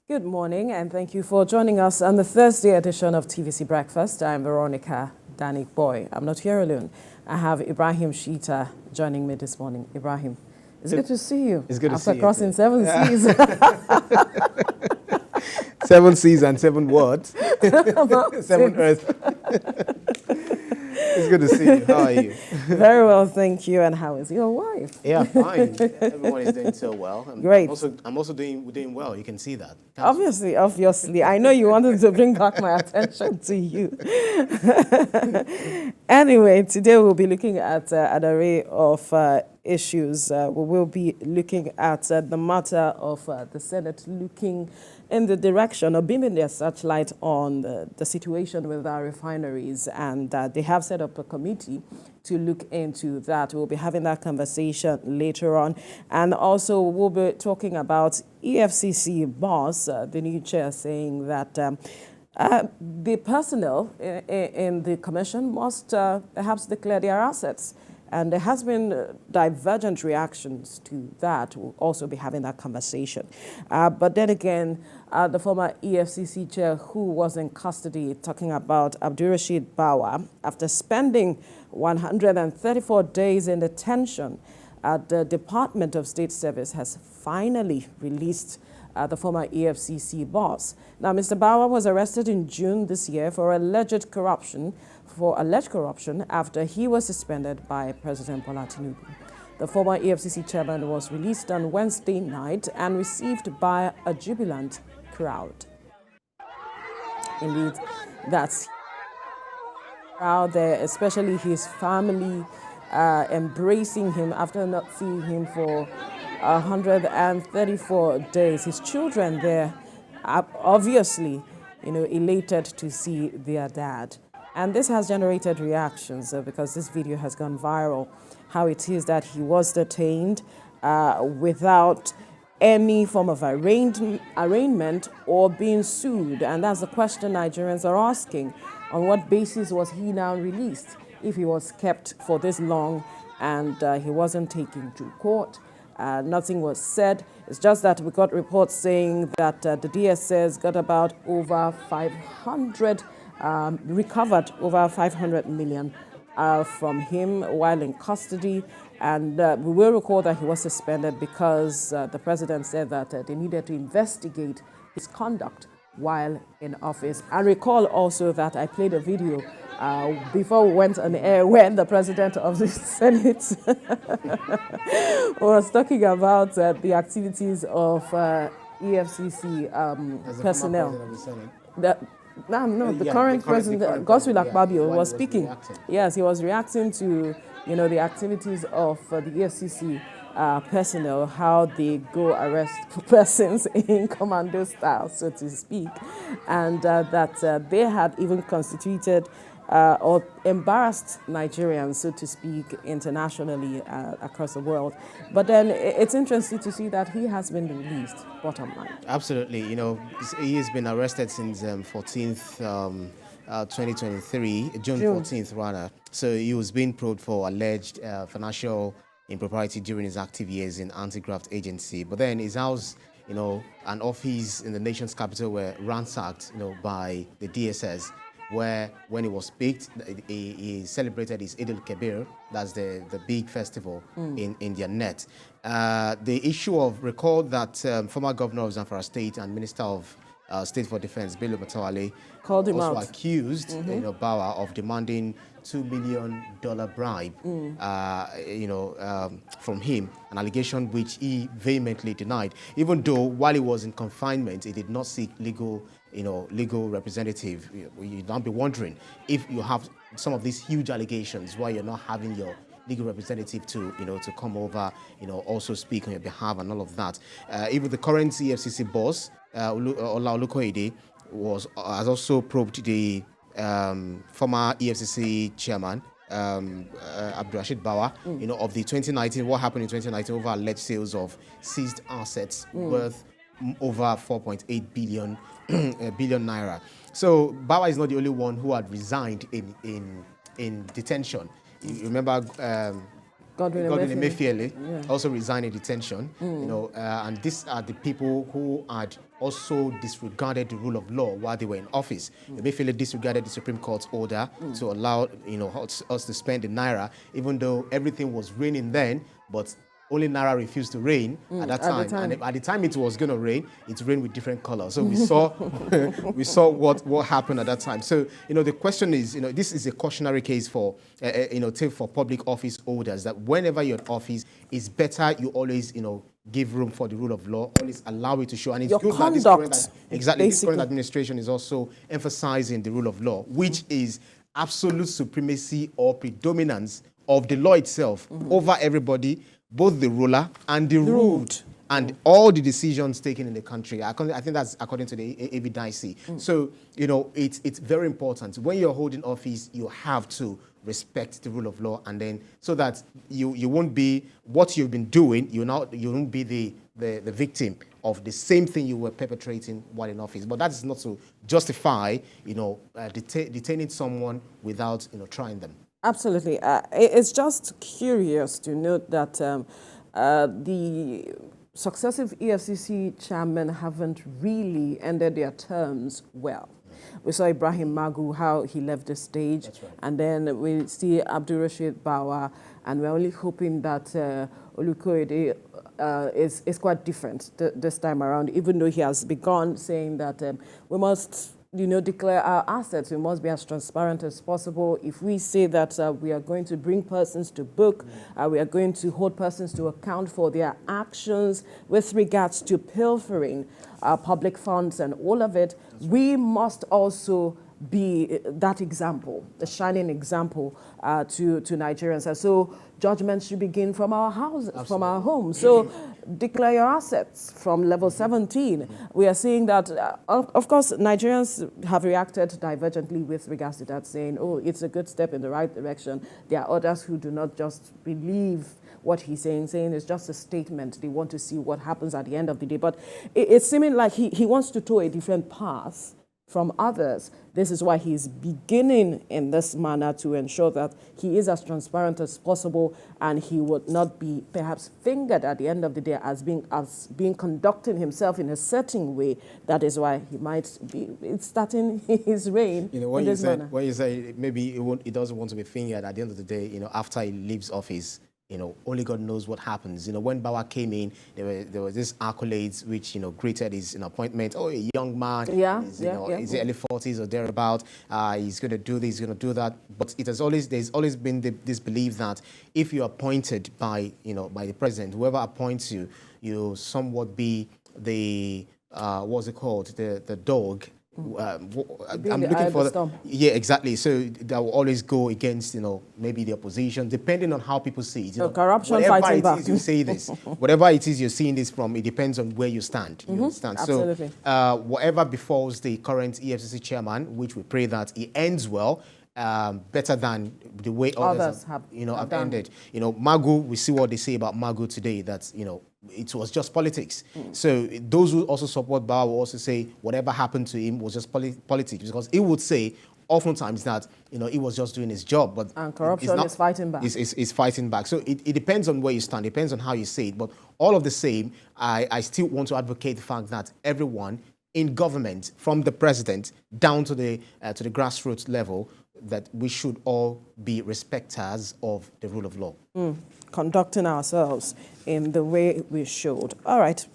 Good morning, and thank you for joining us on the Thursday edition of TVC Breakfast. I'm Veronica Danik Boy. I'm not here alone. I have Ibrahim Shita joining me this morning. Ibrahim, it's good to see you. It's good to see you. After crossing 7 seas. 7 seas and 7 words. 7 earth. It's good to see you. How are you? Very well, thank you. And how is your wife? Yeah, fine. Everyone is doing so well. Great. I'm also doing well. You can see that. Obviously. I know you wanted to bring back my attention to you. Anyway, today we'll be looking at an array of issues. We will be looking at the matter of the Senate looking in the direction of beaming their searchlight on the situation with our refineries, and they have set up a committee to look into that. We'll be having that conversation later on, and also we'll be talking about EFCC boss, the new chair, saying that the personnel in the commission must perhaps declare their assets. And there has been divergent reactions to that. We'll also be having that conversation. But then again, the former EFCC chair who was in custody, talking about Abdulrasheed Bawa, after spending 134 days in detention at the Department of State Service, has finally released the former EFCC boss. Now, Mr. Bawa was arrested in June this year for alleged corruption after he was suspended by President Bola Tinubu. The former EFCC chairman was released on Wednesday night and received by a jubilant crowd. Indeed, that's crowd there, especially his family embracing him after not seeing him for 134 days. His children there are obviously, elated to see their dad. And this has generated reactions because this video has gone viral, how it is that he was detained without any form of arraignment or being sued. And that's the question Nigerians are asking. On what basis was he now released if he was kept for this long and he wasn't taken to court? Nothing was said. It's just that we got reports saying that the DSS got about over 500 recovered over 500 million from him while in custody. And we will recall that he was suspended because the president said that they needed to investigate his conduct while in office. And recall also that I played a video before we went on air when the president of the Senate was talking about the activities of EFCC personnel. The current president, Godswill Akpabio, was speaking. Yes, he was reacting to, the activities of the EFCC personnel, how they go arrest persons in commando style, so to speak, and that they had even constituted or embarrassed Nigerians, so to speak, internationally across the world. But then it's interesting to see that he has been released, bottom line. Absolutely. He has been arrested since 14th, 2023, June 14th, rather. So he was being probed for alleged financial impropriety during his active years in anti-graft agency. But then his house, and office in the nation's capital were ransacked, by the DSS, where when he was picked, he celebrated his Eid al-Kabir, that's the big festival in their net. The issue of, recall that former governor of Zamfara State and Minister of State for Defense, Bello Matawale, called him also out. accused Bawa of demanding $2 million bribe from him, an allegation which he vehemently denied, even though while he was in confinement, he did not seek legal representative. You'd not be wondering if you have some of these huge allegations, why you're not having your legal representative to come over, also speak on your behalf and all of that. Even the current EFCC boss, Ola Olukoide, has also probed the former EFCC chairman, Abdulrasheed Bawa, of the 2019, what happened in 2019 over alleged sales of seized assets worth over 4.8 billion naira. So Bawa is not the only one who had resigned in detention. You remember Godwin Emefiele also resigned in detention. And these are the people who had also disregarded the rule of law while they were in office. Emefiele disregarded the Supreme Court's order to allow us to spend the naira, even though everything was raining then, but only naira refused to rain at that time. And at the time it was going to rain, it rained with different colors. So we saw what happened at that time. So the question is, this is a cautionary case for for public office holders, that whenever you're in office, it's better you always give room for the rule of law, always allow it to show. And it's your good conduct, that this current administration is also emphasizing the rule of law, which is absolute supremacy or predominance of the law itself over everybody, both the ruler and the ruled, and all the decisions taken in the country. I think that's according to the AVDIC. So, it's very important. When you're holding office, you have to respect the rule of law, and then so that you won't be what you've been doing, you won't be the victim of the same thing you were perpetrating while in office. But that is not to justify, detaining someone without, trying them. Absolutely. It's just curious to note that the successive EFCC chairmen haven't really ended their terms well. We saw Ibrahim Magu, how he left the stage. That's right. And then we see Abdulrasheed Bawa, and we're only hoping that Olukoyede is quite different this time around, even though he has begun saying that we must declare our assets. We must be as transparent as possible. If we say that we are going to bring persons to book, we are going to hold persons to account for their actions with regards to pilfering public funds and all of it, we must also be that example, the shining example to Nigerians. And so judgment should begin from our houses, from our homes. So declare your assets from level 17. We are seeing that, of course, Nigerians have reacted divergently with regards to that, saying, oh, it's a good step in the right direction. There are others who do not just believe what he's saying it's just a statement. They want to see what happens at the end of the day. But it's seeming like he wants to toe a different path from others. This is why he's beginning in this manner to ensure that he is as transparent as possible, and he would not be perhaps fingered at the end of the day as being conducting himself in a certain way. That is why he might be starting his reign in this manner. When you say maybe he doesn't want to be fingered at the end of the day, after he leaves office, only God knows what happens. When Bawa came in, there were these accolades which, greeted his appointment. Oh, a young man, he's early 40s or thereabout. He's going to do this, he's going to do that. But there's always been this belief that if you're appointed by the president, whoever appoints you, you somewhat be the what's it called, the dog. I'm looking for exactly. So that will always go against maybe the opposition, depending on how people see it. Corruption whatever fighting back. You say this, whatever it is you're seeing this from, it depends on where you stand. You understand? Absolutely. So whatever befalls the current EFCC chairman, which we pray that he ends well, better than the way others have ended. Magu, we see what they say about Magu today, that it was just politics. So those who also support Bawa will also say whatever happened to him was just politics, because he would say oftentimes that he was just doing his job, but and corruption is fighting back. Is fighting back. So it depends on where you stand, depends on how you say it. But all of the same, I still want to advocate the fact that everyone in government, from the president down to the grassroots level, that we should all be respecters of the rule of law. Conducting ourselves in the way we should. All right.